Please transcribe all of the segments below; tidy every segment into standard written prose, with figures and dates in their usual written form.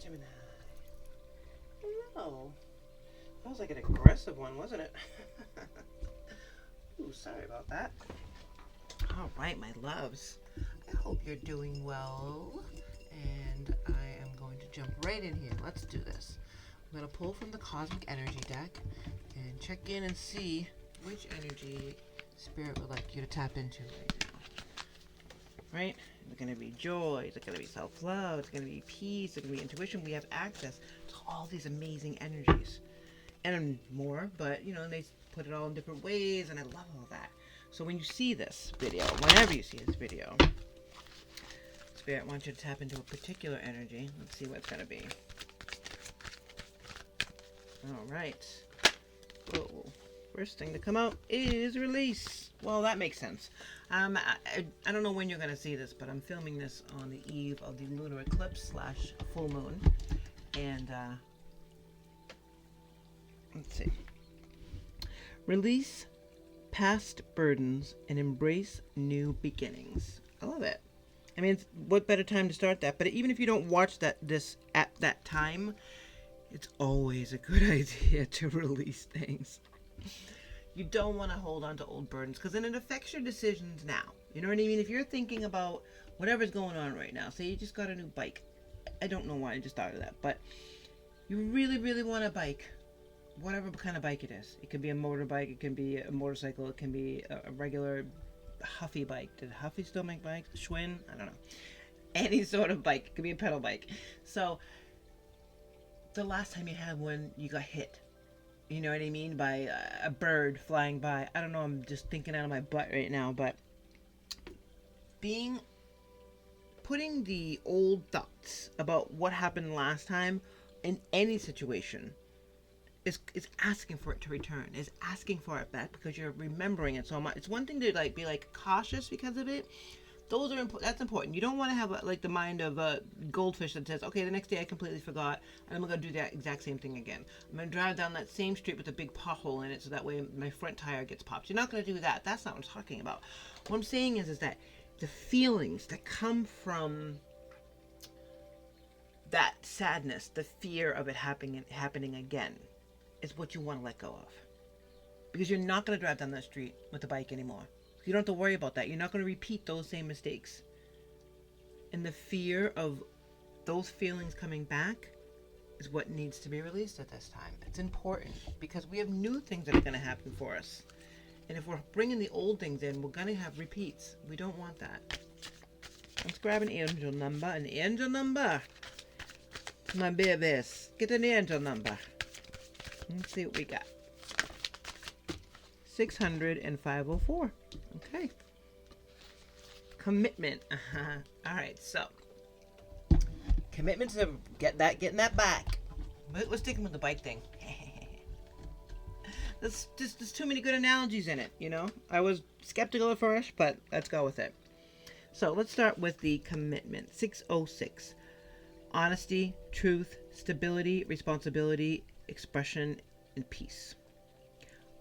Gemini. Hello. That was like an aggressive one, wasn't it? Ooh, sorry about that. All right, my loves. I hope you're doing well. And I am going to jump right in here. Let's do this. I'm going to pull from the Cosmic Energy deck and check in and see which energy Spirit would like you to tap into right now. Right? It's going to be joy. It's going to be self-love. It's going to be peace. It's going to be intuition. We have access to all these amazing energies. And more, but, you know, they put it all in different ways, and I love all that. So when you see this video, whenever you see this video, Spirit wants you to tap into a particular energy. Let's see what it's going to be. All right. Whoa. First thing to come out is release. Well, that makes sense. I don't know when you're going to see this, but I'm filming this on the eve of the lunar eclipse / full moon. And, let's see. Release past burdens and embrace new beginnings. I love it. I mean, what better time to start that? But even if you don't watch this at that time, it's always a good idea to release things. You don't want to hold on to old burdens because then it affects your decisions now. You know what I mean? If you're thinking about whatever's going on right now, say you just got a new bike. I don't know why I just thought of that, but you really, really want a bike. Whatever kind of bike it is. It could be a motorbike, it can be a motorcycle, it can be a regular Huffy bike. Did Huffy still make bikes? Schwinn? I don't know. Any sort of bike. It could be a pedal bike. So, the last time you had one, you got hit. You know what I mean? By a bird flying by. I don't know, I'm just thinking out of my butt right now, but putting the old thoughts about what happened last time in any situation is asking for it to return, is asking for it back because you're remembering it so much. It's one thing to be cautious because of it. Those are that's important. You don't want to have the mind of a goldfish that says, okay, the next day I completely forgot and I'm going to do that exact same thing again. I'm going to drive down that same street with a big pothole in it so that way my front tire gets popped. You're not going to do that. That's not what I'm talking about. What I'm saying is that the feelings that come from that sadness, the fear of it happening again, is what you want to let go of. Because you're not going to drive down that street with a bike anymore. You don't have to worry about that. You're not going to repeat those same mistakes. And the fear of those feelings coming back is what needs to be released at this time. It's important because we have new things that are going to happen for us. And if we're bringing the old things in, we're going to have repeats. We don't want that. Let's grab an angel number. An angel number. My babies. Get an angel number. Let's see what we got. 600 and 504. Okay. Commitment. All right, so commitment to getting that back. We're sticking with the bike thing. There's too many good analogies in it, you know. I was skeptical at first, but let's go with it. So let's start with the commitment. 606. Honesty, truth, stability, responsibility, expression, and peace.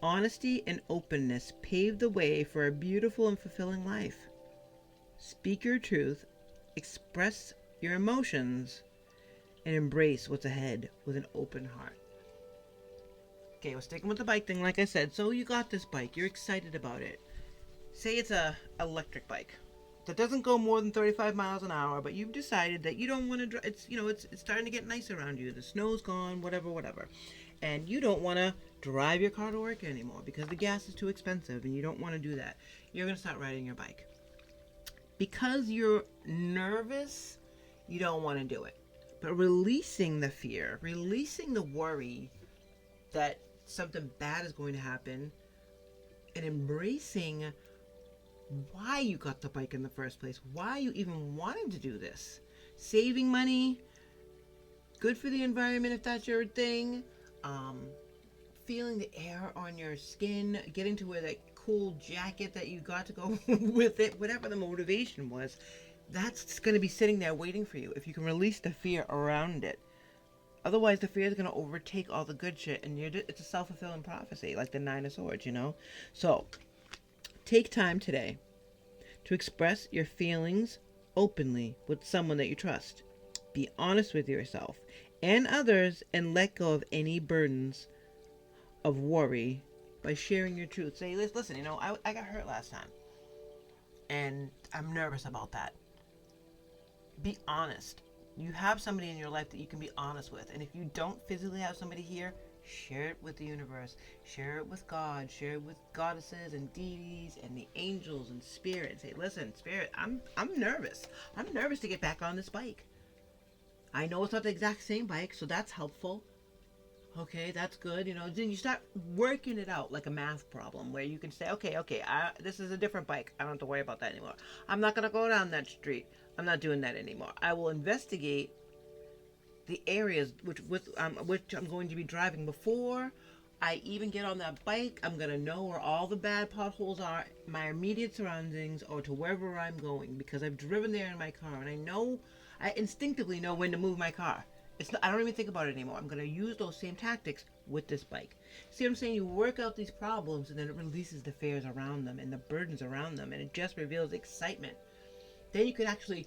Honesty and openness pave the way for a beautiful and fulfilling life. Speak your truth, express your emotions, and embrace what's ahead with an open heart. Okay, we're sticking with the bike thing, like I said. So you got this bike, you're excited about it. Say it's a electric bike that doesn't go more than 35 miles an hour, but you've decided that you don't want to drive. It's starting to get nice around you. The snow's gone, whatever. And you don't want to drive your car to work anymore because the gas is too expensive and you don't want to do that. You're going to start riding your bike. Because you're nervous, you don't want to do it. But releasing the fear, releasing the worry that something bad is going to happen, and embracing why you got the bike in the first place, why you even wanted to do this. Saving money, good for the environment if that's your thing. Feeling the air on your skin, getting to wear that cool jacket that you got to go with it, whatever the motivation was, that's going to be sitting there waiting for you if you can release the fear around it. Otherwise, the fear is going to overtake all the good shit, and it's a self-fulfilling prophecy, like the Nine of Swords, you know? So, take time today to express your feelings openly with someone that you trust. Be honest with yourself and others and let go of any burdens of worry by sharing your truth. Say, listen, I got hurt last time and I'm nervous about that. Be honest. You have somebody in your life that you can be honest with. And if you don't physically have somebody here, share it with the universe. Share it with God. Share it with goddesses and deities and the angels and spirit. And say, listen, spirit, I'm nervous. I'm nervous to get back on this bike. I know it's not the exact same bike, so that's helpful. Okay, that's good. Then you start working it out like a math problem where you can say, okay, this is a different bike. I don't have to worry about that anymore. I'm not going to go down that street. I'm not doing that anymore. I will investigate the areas which I'm going to be driving before I even get on that bike. I'm going to know where all the bad potholes are, my immediate surroundings, or to wherever I'm going, because I've driven there in my car and I instinctively know when to move my car. I don't even think about it anymore. I'm going to use those same tactics with this bike. See what I'm saying? You work out these problems and then it releases the fears around them and the burdens around them, and it just reveals excitement. Then you can actually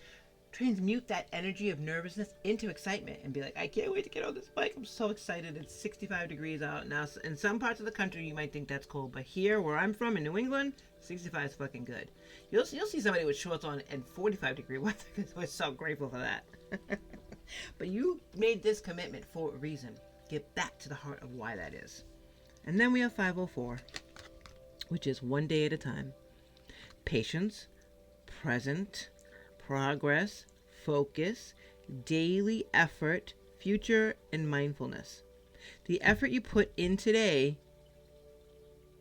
transmute that energy of nervousness into excitement and be like, I can't wait to get on this bike. I'm so excited. It's 65 degrees out now. In some parts of the country, you might think that's cold, but here, where I'm from in New England, 65 is fucking good. You'll see somebody with shorts on and 45-degree weather. We're so grateful for that. But you made this commitment for a reason. Get back to the heart of why that is. And then we have 504, which is one day at a time. Patience, present, progress, focus, daily effort, future, and mindfulness. The effort you put in today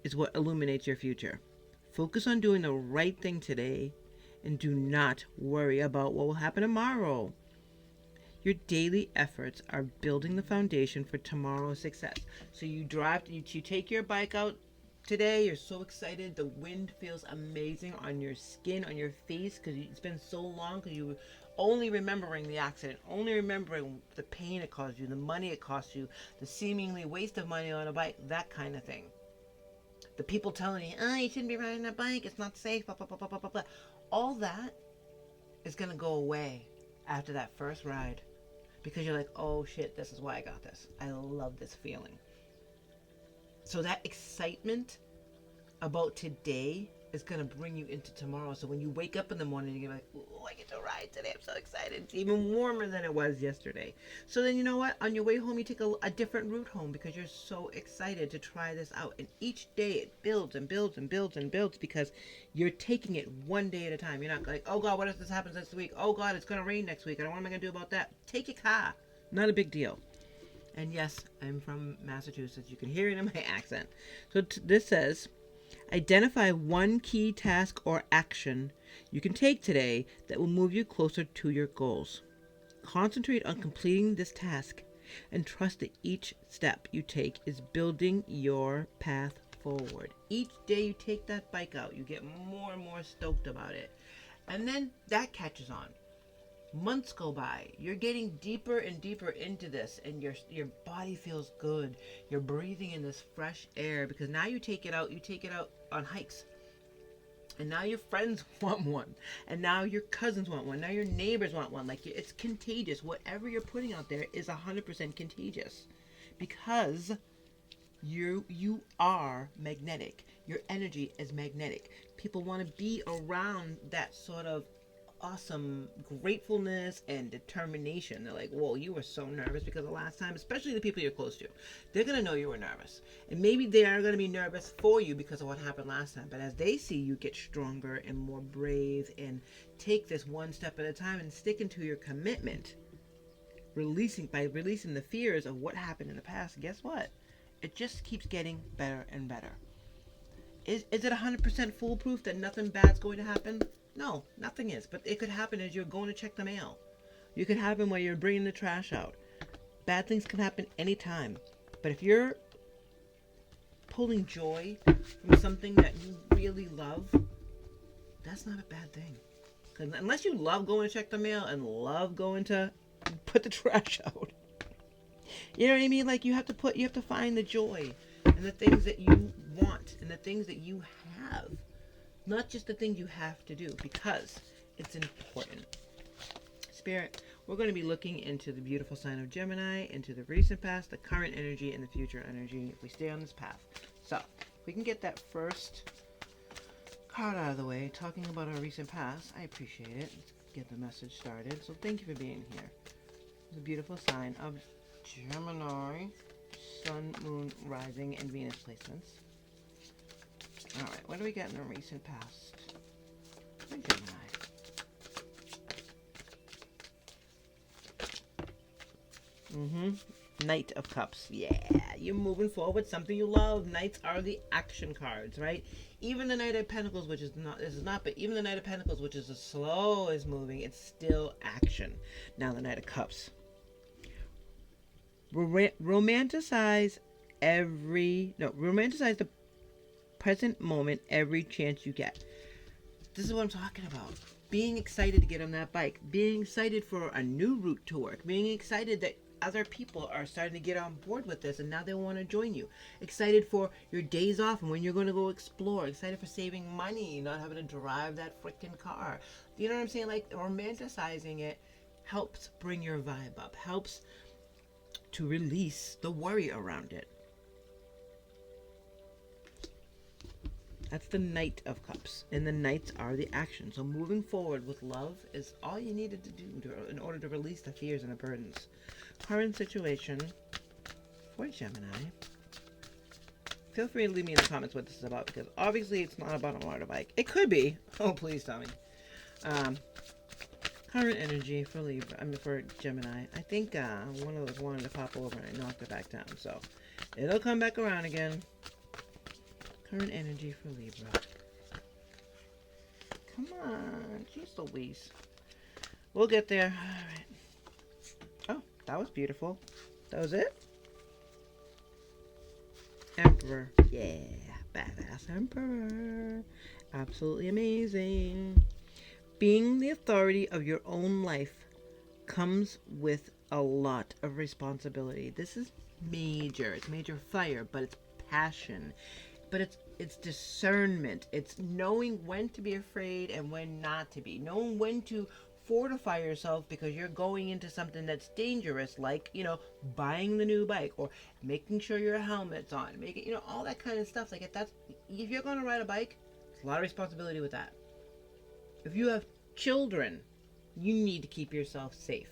is what illuminates your future. Focus on doing the right thing today and do not worry about what will happen tomorrow. Your daily efforts are building the foundation for tomorrow's success. So you take your bike out today, you're so excited, the wind feels amazing on your skin, on your face, because it's been so long, because you were only remembering the accident, only remembering the pain it caused you, the money it cost you, the seemingly waste of money on a bike, that kind of thing. The people telling you, you shouldn't be riding a bike, it's not safe, blah, blah, blah, blah, blah, blah. All that is going to go away after that first ride. Because you're like, oh shit, this is why I got this. I love this feeling. So that excitement about today is going to bring you into tomorrow. So when you wake up in the morning, you're like, oh, I get to ride today. I'm so excited. It's even warmer than it was yesterday. So then you know what? On your way home, you take a different route home because you're so excited to try this out. And each day it builds and builds and builds and builds because you're taking it one day at a time. You're not like, oh God, what if this happens next week? Oh God, it's going to rain next week. What am I going to do about that? Take your car. Not a big deal. And yes, I'm from Massachusetts. You can hear it in my accent. So this says, identify one key task or action you can take today that will move you closer to your goals. Concentrate on completing this task and trust that each step you take is building your path forward. Each day you take that bike out, you get more and more stoked about it. And then that catches on. Months go by, you're getting deeper and deeper into this, and your body feels good. You're breathing in this fresh air because now you take it out on hikes, and now your friends want one, and now your cousins want one, now your neighbors want one. Like, it's contagious. Whatever you're putting out there is 100% contagious because you are magnetic. Your energy is magnetic. People want to be around that sort of awesome gratefulness and determination. They're like, whoa, you were so nervous because the last time, especially the people you're close to, they're going to know you were nervous. And maybe they are going to be nervous for you because of what happened last time. But as they see you get stronger and more brave and take this one step at a time and stick into your commitment, releasing the fears of what happened in the past, guess what? It just keeps getting better and better. Is it 100% foolproof that nothing bad's going to happen? No, nothing is. But it could happen as you're going to check the mail. It could happen while you're bringing the trash out. Bad things can happen anytime. But if you're pulling joy from something that you really love, that's not a bad thing. Because unless you love going to check the mail and love going to put the trash out, you know what I mean? Like, you have to find the joy in the things that you want and the things that you have. Not just the things you have to do, because it's important. Spirit, we're going to be looking into the beautiful sign of Gemini, into the recent past, the current energy, and the future energy if we stay on this path. So, we can get that first card out of the way, talking about our recent past. I appreciate it. Let's get the message started. So, thank you for being here. The beautiful sign of Gemini, Sun, Moon, Rising, and Venus placements. Alright, what do we get in the recent past for Gemini? Knight of Cups. Yeah, you're moving forward with something you love. Knights are the action cards, right? Even the Knight of Pentacles, which is not, this is not, but even the Knight of Pentacles, which is the slowest moving, it's still action. Now the Knight of Cups. Romanticize the present moment every chance you get. This is what I'm talking about. Being excited to get on that bike. Being excited for a new route to work. Being excited that other people are starting to get on board with this and now they want to join you. Excited for your days off and when you're going to go explore. Excited for saving money, not having to drive that freaking car. You know what I'm saying? Like, romanticizing it helps bring your vibe up. Helps to release the worry around it. That's the Knight of Cups. And the Knights are the action. So moving forward with love is all you needed to do in order to release the fears and the burdens. Current situation for Gemini. Feel free to leave me in the comments what this is about, because obviously it's not about a motorbike. It could be. Oh, please tell me. Current energy for Libra. For Gemini. I think one of those wanted to pop over and I knocked it back down. So it'll come back around again. Current energy for Libra. Come on. Jeez Louise. We'll get there. Alright. Oh, that was beautiful. That was it? Emperor. Yeah. Badass Emperor. Absolutely amazing. Being the authority of your own life comes with a lot of responsibility. This is major. It's major fire, but it's passion. But it's discernment. It's knowing when to be afraid and when not to be. Knowing when to fortify yourself because you're going into something that's dangerous, like, buying the new bike or making sure your helmet's on, making, all that kind of stuff. Like, if you're going to ride a bike, there's a lot of responsibility with that. If you have children, you need to keep yourself safe.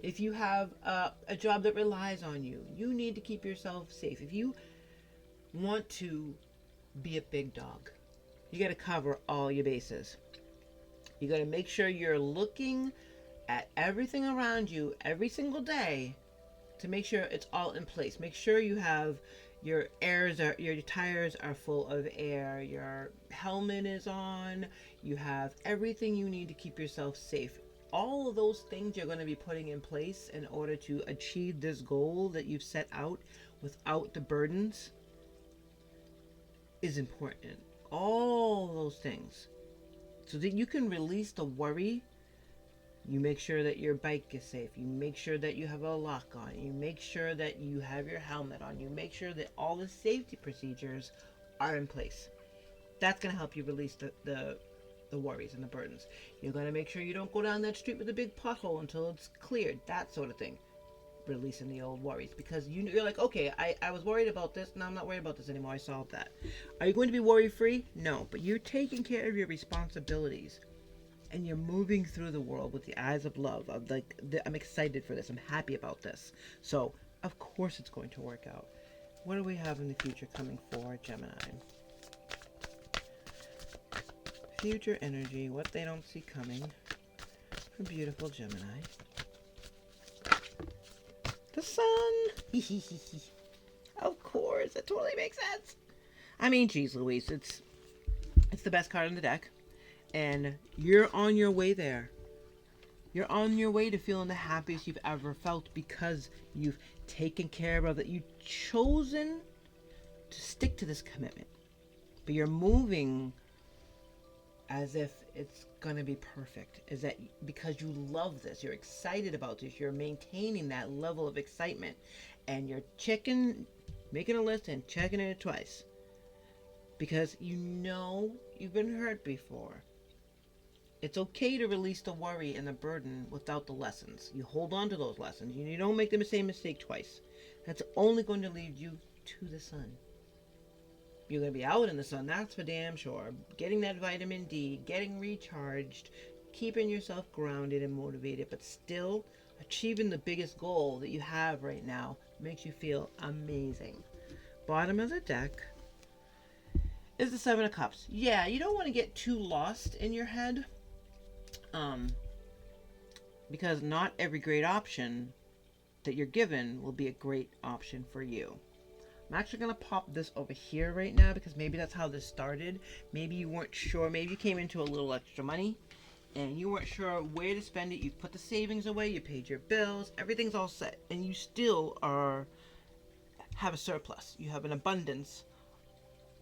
If you have a job that relies on you, you need to keep yourself safe. If you want to be a big dog, you got to cover all your bases. You got to make sure you're looking at everything around you every single day to make sure it's all in place. Make sure you have your tires are full of air, your helmet is on, you have everything you need to keep yourself safe. All of those things you're going to be putting in place in order to achieve this goal that you've set out without the burdens is important. All those things. So that you can release the worry. You make sure that your bike is safe. You make sure that you have a lock on. You make sure that you have your helmet on. You make sure that all the safety procedures are in place. That's going to help you release the worries and the burdens. You're going to make sure you don't go down that street with a big pothole until it's cleared. That sort of thing. Releasing the old worries, because you're like, okay, I was worried about this, now I'm not worried about this anymore, I solved that. Are you going to be worry free? No, but you're taking care of your responsibilities and you're moving through the world with the eyes of love, of like, I'm excited for this, I'm happy about this. So of course it's going to work out. What do we have in the future coming for Gemini? Future energy, what they don't see coming for beautiful Gemini. The sun. Of course, it totally makes sense. I mean, geez Louise, it's the best card in the deck. And you're on your way there. You're on your way to feeling the happiest you've ever felt because you've taken care of it. You've chosen to stick to this commitment. But you're moving as if it's gonna be perfect. Is that because you love this, you're excited about this, you're maintaining that level of excitement, and you're making a list and checking it twice because you've been hurt before. It's okay to release the worry and the burden without the lessons. You hold on to those lessons. You don't make the same mistake twice. That's only going to lead you to the sun. You're going to be out in the sun, that's for damn sure. Getting that vitamin D, getting recharged, keeping yourself grounded and motivated, but still achieving the biggest goal that you have right now makes you feel amazing. Bottom of the deck is the Seven of Cups. Yeah, you don't want to get too lost in your head. Because not every great option that you're given will be a great option for you. I'm actually going to pop this over here right now because maybe that's how this started. Maybe you weren't sure. Maybe you came into a little extra money and you weren't sure where to spend it. You put the savings away. You paid your bills. Everything's all set. And you still have a surplus. You have an abundance.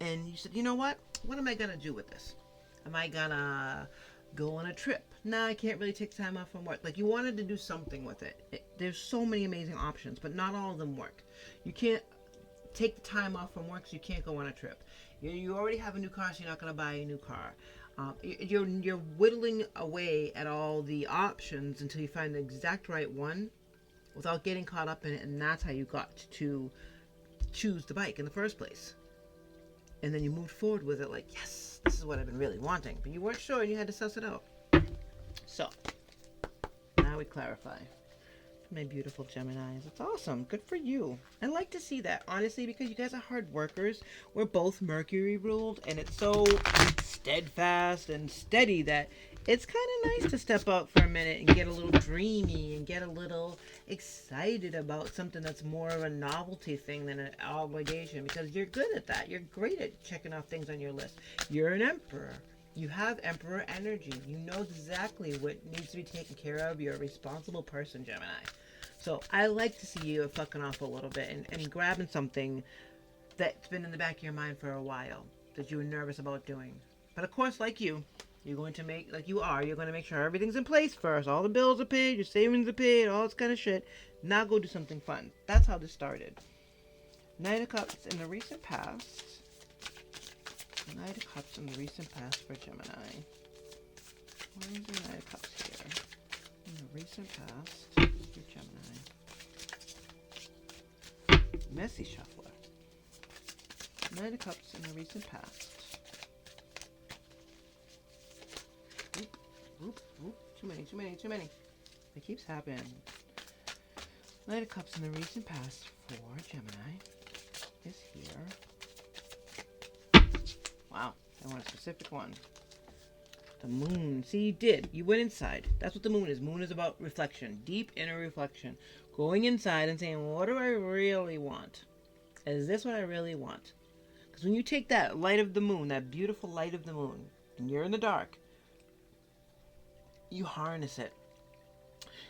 And you said, you know what? What am I going to do with this? Am I going to go on a trip? Nah, I can't really take time off from work. Like, you wanted to do something with it. There's so many amazing options, but not all of them work. You can't take the time off from work, so you can't go on a trip. You already have a new car, so you're not going to buy a new car. You're whittling away at all the options until you find the exact right one without getting caught up in it, and that's how you got to choose the bike in the first place. And then you moved forward with it like, yes, this is what I've been really wanting. But you weren't sure and you had to suss it out. So, now we clarify. My beautiful Geminis. It's awesome. Good for you. I like to see that, honestly, because you guys are hard workers. We're both Mercury ruled, and it's so steadfast and steady that it's kind of nice to step out for a minute and get a little dreamy and get a little excited about something that's more of a novelty thing than an obligation, because you're good at that. You're great at checking off things on your list. You're an emperor. You have emperor energy. You know exactly what needs to be taken care of. You're a responsible person, Gemini. So I like to see you fucking off a little bit and grabbing something that's been in the back of your mind for a while that you were nervous about doing. But of course, like you're going to make, you're going to make sure everything's in place first. All the bills are paid, your savings are paid, all this kind of shit. Now go do something fun. That's how this started. Knight of Cups in the recent past. Knight of Cups in the recent past for Gemini. Where is the Knight of Cups here? In the recent past for Gemini. Messy Shuffler. Knight of Cups in the recent past. Oop. Too many. It keeps happening. Knight of Cups in the recent past for Gemini is here. Wow, I want a specific one. The moon. See, you did. You went inside. That's what the moon is. Moon is about reflection. Deep inner reflection. Going inside and saying, what do I really want? Is this what I really want? Because when you take that light of the moon, that beautiful light of the moon, and you're in the dark, you harness it.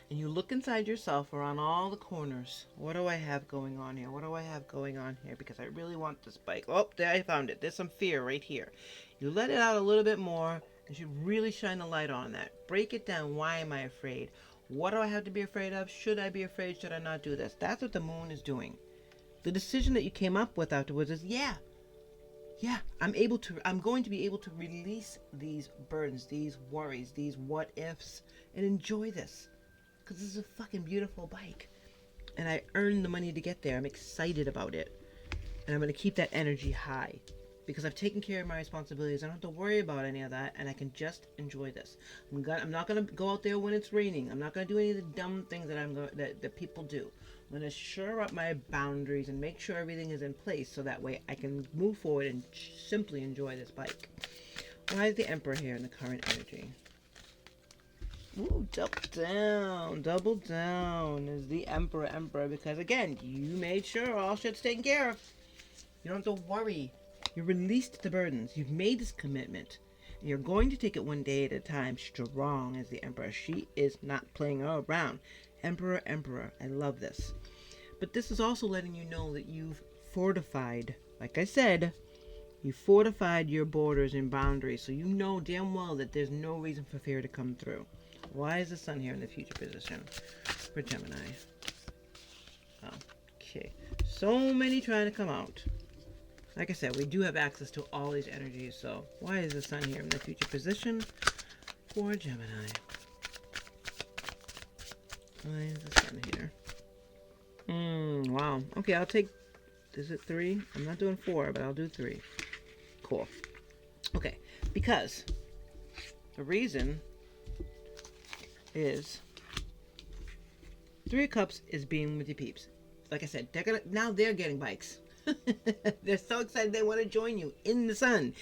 And you look inside yourself around all the corners. What do I have going on here? What do I have going on here? Because I really want this bike. Oh, there, I found it. There's some fear right here. You let it out a little bit more and you really shine the light on that. Break it down. Why am I afraid? What do I have to be afraid of? Should I be afraid? Should I not do this? That's what the moon is doing. The decision that you came up with afterwards is, yeah, I'm going to be able to release these burdens, these worries, these what ifs, and enjoy this. Because this is a fucking beautiful bike. And I earned the money to get there. I'm excited about it. And I'm going to keep that energy high. Because I've taken care of my responsibilities. I don't have to worry about any of that. And I can just enjoy this. I'm not going to go out there when it's raining. I'm not going to do any of the dumb things that people do. I'm going to shore up my boundaries and make sure everything is in place. So that way I can move forward and simply enjoy this bike. Why is the Emperor here in the current energy? Ooh, double down is the Emperor, because again, you made sure all shit's taken care of. You don't have to worry. You released the burdens. You've made this commitment. And you're going to take it one day at a time, strong as the Emperor. She is not playing around. Emperor, I love this. But this is also letting you know that you've fortified, like I said, you fortified your borders and boundaries, so you know damn well that there's no reason for fear to come through. Why is the sun here in the future position for Gemini? Okay. So many trying to come out. Like I said, we do have access to all these energies, so why is the sun here in the future position for Gemini. Why is the sun here? Wow. Okay, I'll take... Is it 3? I'm not doing 4, but I'll do 3. Cool. Okay, because the reason is 3 of Cups is being with your peeps. Like I said, now they're getting bikes. They're so excited they want to join you in the sun,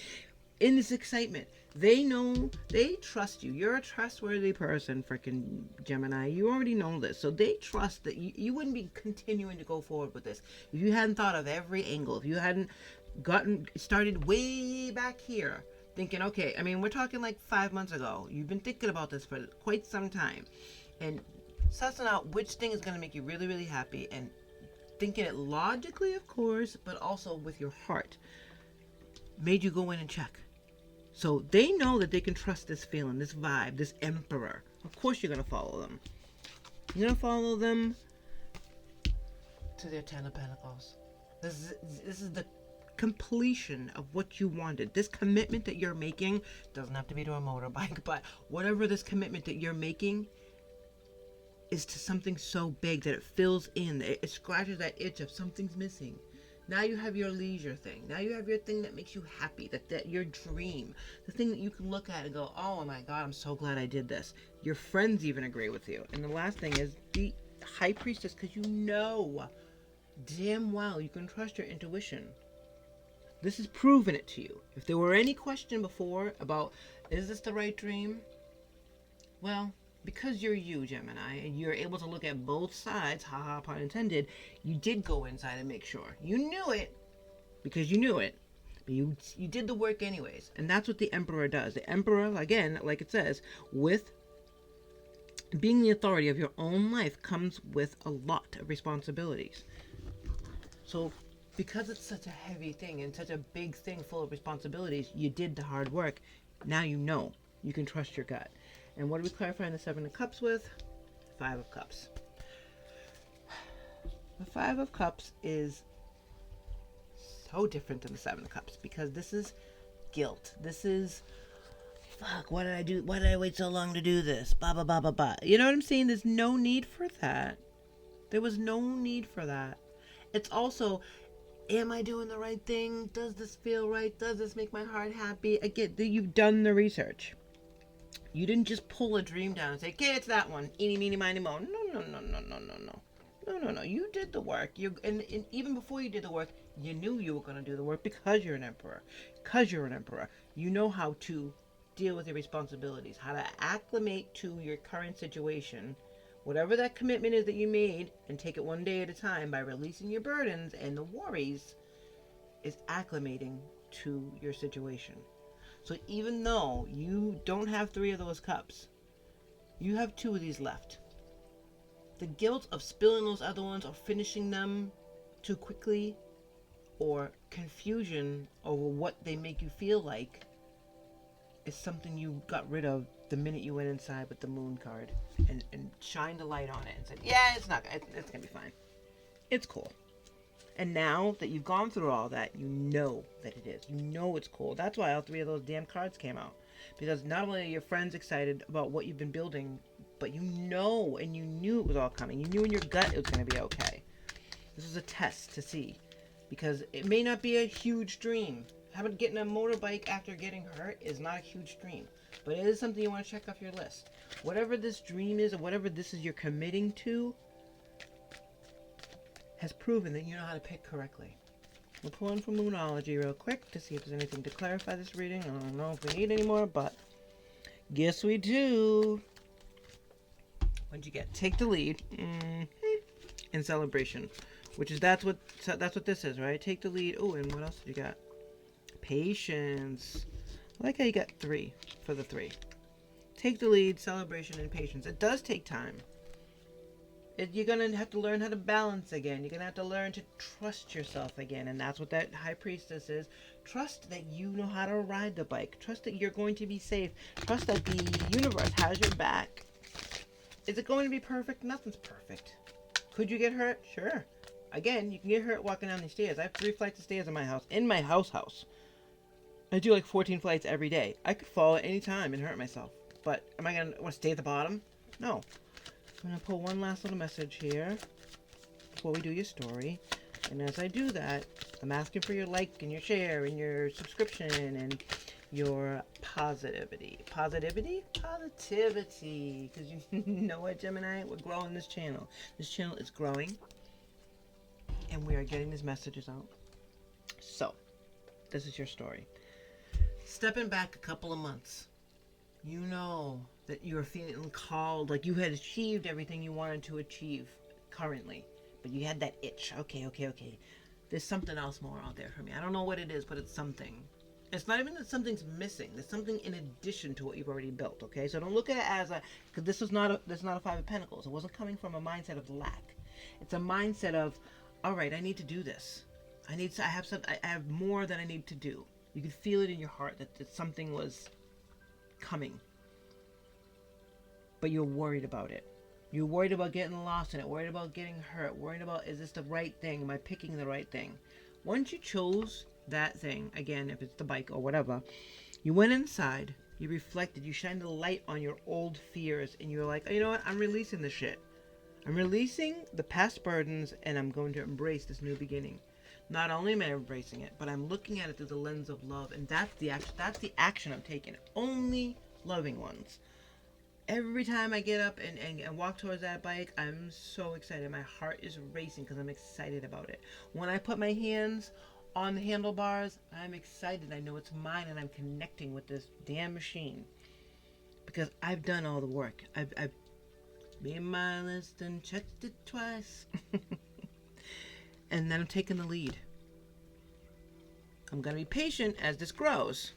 in this excitement. They know, they trust you. You're a trustworthy person, freaking Gemini. You already know this. So they trust that you wouldn't be continuing to go forward with this if you hadn't thought of every angle, if you hadn't gotten started way back here thinking, okay, I mean, we're talking like 5 months ago. You've been thinking about this for quite some time and sussing out which thing is going to make you really, really happy and thinking it logically, of course, but also with your heart made you go in and check. So they know that they can trust this feeling, this vibe, this emperor. Of course you're going to follow them. You're going to follow them to their 10 of Pentacles. This is the completion of what you wanted. This commitment that you're making doesn't have to be to a motorbike, but whatever this commitment that you're making is to something so big that it fills in. It scratches that itch of something's missing. Now you have your leisure thing. Now you have your thing that makes you happy, that your dream, the thing that you can look at and go, oh my God, I'm so glad I did this. Your friends even agree with you. And the last thing is the High Priestess, because you know damn well you can trust your intuition. This has proven it to you. If there were any question before about, is this the right dream? Well, because you're you, Gemini, and you're able to look at both sides, haha, pun intended, you did go inside and make sure. You knew it, because you knew it, but you did the work anyways. And that's what the Emperor does. The Emperor, again, like it says, with being the authority of your own life comes with a lot of responsibilities. So, because it's such a heavy thing and such a big thing full of responsibilities, you did the hard work. Now you know. You can trust your gut. And what are we clarifying the 7 of Cups with? 5 of Cups. The 5 of Cups is so different than the 7 of Cups because this is guilt. This is, fuck, why did I do? Why did I wait so long to do this? Ba ba ba ba ba. You know what I'm saying? There's no need for that. There was no need for that. It's also, am I doing the right thing? Does this feel right? Does this make my heart happy? Again, you've done the research. You didn't just pull a dream down and say, okay, it's that one. Eeny, meeny, miny, mo. No. You did the work. And even before you did the work, you knew you were going to do the work because you're an emperor. Because you're an emperor. You know how to deal with your responsibilities, how to acclimate to your current situation, whatever that commitment is that you made, and take it one day at a time by releasing your burdens and the worries, is acclimating to your situation. So even though you don't have 3 of those cups, you have 2 of these left. The guilt of spilling those other ones or finishing them too quickly, or confusion over what they make you feel like, is something you got rid of the minute you went inside with the Moon card and shined a light on it and said, yeah, it's going to be fine. It's cool. And now that you've gone through all that, you know that it is. You know it's cool. That's why all 3 of those damn cards came out. Because not only are your friends excited about what you've been building, but you know and you knew it was all coming. You knew in your gut it was going to be okay. This is a test to see. Because it may not be a huge dream. Getting a motorbike after getting hurt is not a huge dream. But it is something you want to check off your list. Whatever this dream is or whatever this is you're committing to, has proven that you know how to pick correctly. We're pulling from Moonology real quick to see if there's anything to clarify this reading. I don't know if we need any more, but guess we do. What'd you get? Take the lead. In celebration. Which is that's what this is, right? Take the lead. Oh, and what else did you got? Patience. I like how you got 3 for the 3. Take the lead, celebration, and patience. It does take time. You're going to have to learn how to balance again. You're going to have to learn to trust yourself again. And that's what that High Priestess is. Trust that you know how to ride the bike. Trust that you're going to be safe. Trust that the universe has your back. Is it going to be perfect? Nothing's perfect. Could you get hurt? Sure. Again, you can get hurt walking down these stairs. I have 3 flights of stairs in my house. In my house. I do like 14 flights every day. I could fall at any time and hurt myself. but am I going to stay at the bottom? No. I'm going to pull one last little message here before we do your story. And as I do that, I'm asking for your like and your share and your subscription and your positivity. Positivity? Positivity. Because you know what, Gemini? We're growing this channel. This channel is growing. And we are getting these messages out. So, this is your story. Stepping back a couple of months, you know that you were feeling called, like you had achieved everything you wanted to achieve currently. But you had that itch. Okay. There's something else more out there for me. I don't know what it is, but it's something. It's not even that something's missing. There's something in addition to what you've already built, okay? So don't look at it as because this is not a Five of Pentacles. It wasn't coming from a mindset of lack. It's a mindset of, all right, I need to do this. I have more that I need to do. You could feel it in your heart that something was coming. But you're worried about it. You're worried about getting lost in it, worried about getting hurt, worried about, is this the right thing? Am I picking the right thing? Once you chose that thing, again, if it's the bike or whatever, you went inside, you reflected, you shined a light on your old fears, and you're like, oh, you know what? I'm releasing this shit. I'm releasing the past burdens, and I'm going to embrace this new beginning. Not only am I embracing it, but I'm looking at it through the lens of love, and that's the action I'm taking. Only loving ones. Every time I get up and walk towards that bike, I'm so excited. My heart is racing because I'm excited about it. When I put my hands on the handlebars, I'm excited. I know it's mine and I'm connecting with this damn machine. Because I've done all the work. I've made my list and checked it twice. And then I'm taking the lead. I'm going to be patient as this grows.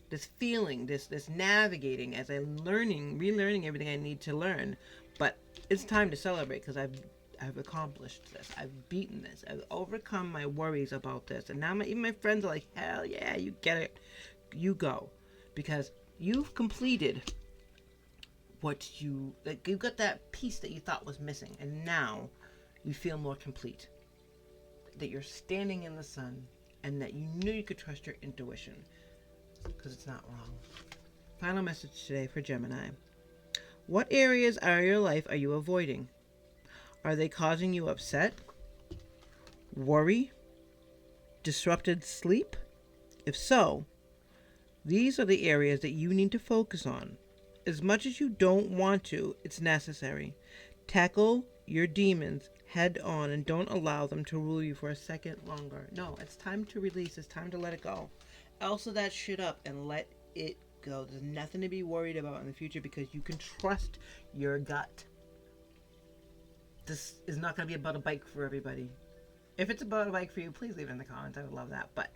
This feeling, this navigating as I'm relearning everything I need to learn. But it's time to celebrate because I've accomplished this. I've beaten this. I've overcome my worries about this. And now even my friends are like, hell yeah, you get it. You go. Because you've completed what you got that piece that you thought was missing. And now you feel more complete. That you're standing in the sun and that you knew you could trust your intuition. Because it's not wrong. Final message today for Gemini. What areas of your life are you avoiding? Are they causing you upset? Worry? Disrupted sleep? If so, these are the areas that you need to focus on. As much as you don't want to, it's necessary. Tackle your demons head on and don't allow them to rule you for a second longer. No, it's time to release. It's time to let it go. Also that shit up and let it go. There's nothing to be worried about in the future because you can trust your gut. This is not going to be about a bike for everybody. If it's about a bike for you, please leave it in the comments. I would love that. But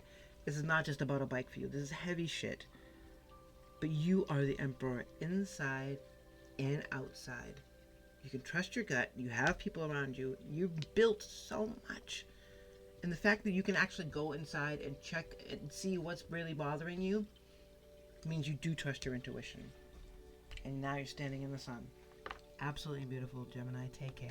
this is not just about a bike for you. This is heavy shit. But you are the emperor inside and outside. You can trust your gut. You have people around you. You've built so much. And the fact that you can actually go inside and check and see what's really bothering you means you do trust your intuition. And now you're standing in the sun. Absolutely beautiful, Gemini. Take care.